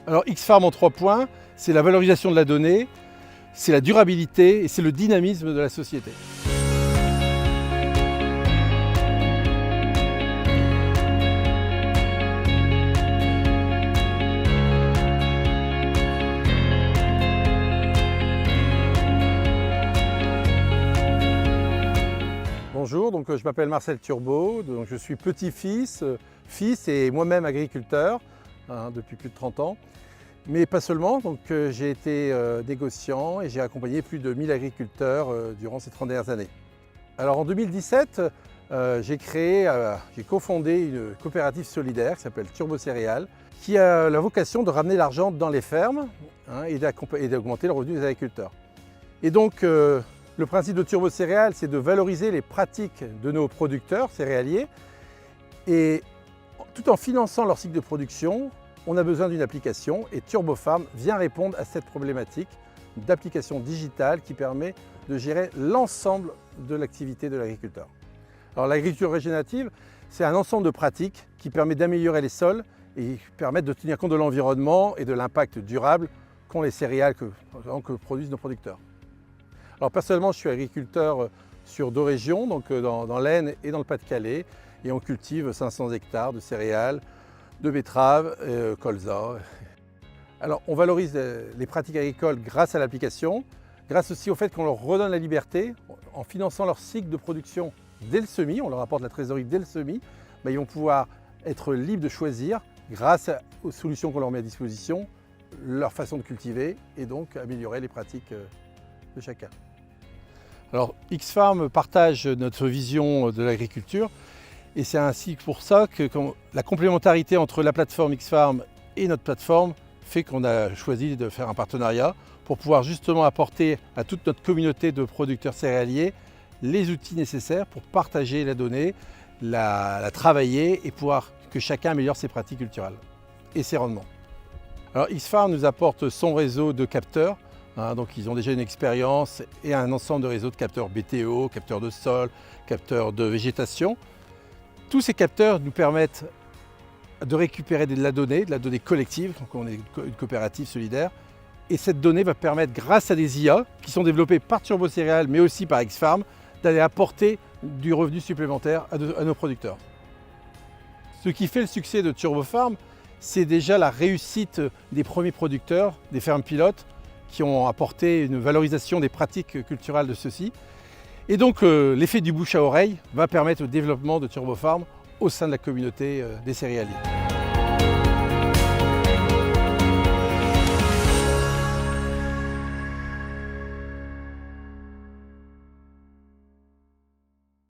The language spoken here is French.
Alors X-Farm en 3 points, c'est la valorisation de la donnée, c'est la durabilité et c'est le dynamisme de la société. Bonjour, je m'appelle Marcel Turbo, je suis petit-fils, fils et moi-même agriculteur depuis plus de 30 ans. Mais pas seulement, j'ai été négociant et j'ai accompagné plus de 1000 agriculteurs durant ces 30 dernières années. Alors en 2017, j'ai cofondé une coopérative solidaire qui s'appelle Turbo Céréales, qui a la vocation de ramener l'argent dans les fermes et d'augmenter le revenu des agriculteurs. Et donc le principe de Turbo Céréales, c'est de valoriser les pratiques de nos producteurs céréaliers et tout en finançant leur cycle de production, on a besoin d'une application et Turbo Farm vient répondre à cette problématique d'application digitale qui permet de gérer l'ensemble de l'activité de l'agriculteur. Alors l'agriculture régénérative, c'est un ensemble de pratiques qui permet d'améliorer les sols et qui permettent de tenir compte de l'environnement et de l'impact durable qu'ont les céréales que produisent nos producteurs. Alors personnellement, je suis agriculteur sur 2 régions, dans l'Aisne et dans le Pas-de-Calais, et on cultive 500 hectares de céréales, de betteraves, colza. Alors on valorise les pratiques agricoles grâce à l'application, grâce aussi au fait qu'on leur redonne la liberté en finançant leur cycle de production dès le semis, on leur apporte la trésorerie dès le semis, ils vont pouvoir être libres de choisir, grâce aux solutions qu'on leur met à disposition, leur façon de cultiver et donc améliorer les pratiques de chacun. Alors X-Farm partage notre vision de l'agriculture et c'est ainsi pour ça que la complémentarité entre la plateforme X-Farm et notre plateforme fait qu'on a choisi de faire un partenariat pour pouvoir justement apporter à toute notre communauté de producteurs céréaliers les outils nécessaires pour partager la donnée, la travailler et pouvoir que chacun améliore ses pratiques culturelles et ses rendements. Alors X-Farm nous apporte son réseau de capteurs. Donc ils ont déjà une expérience et un ensemble de réseaux de capteurs BTO, capteurs de sol, capteurs de végétation. Tous ces capteurs nous permettent de récupérer de la donnée collective, donc on est une coopérative solidaire. Et cette donnée va permettre, grâce à des IA qui sont développées par Turbo Céréales mais aussi par X-Farm, d'aller apporter du revenu supplémentaire à nos producteurs. Ce qui fait le succès de Turbo Farm, c'est déjà la réussite des premiers producteurs, des fermes pilotes, qui ont apporté une valorisation des pratiques culturelles de ceux-ci. Et donc l'effet du bouche à oreille va permettre le développement de Turbo Farm au sein de la communauté des céréaliers.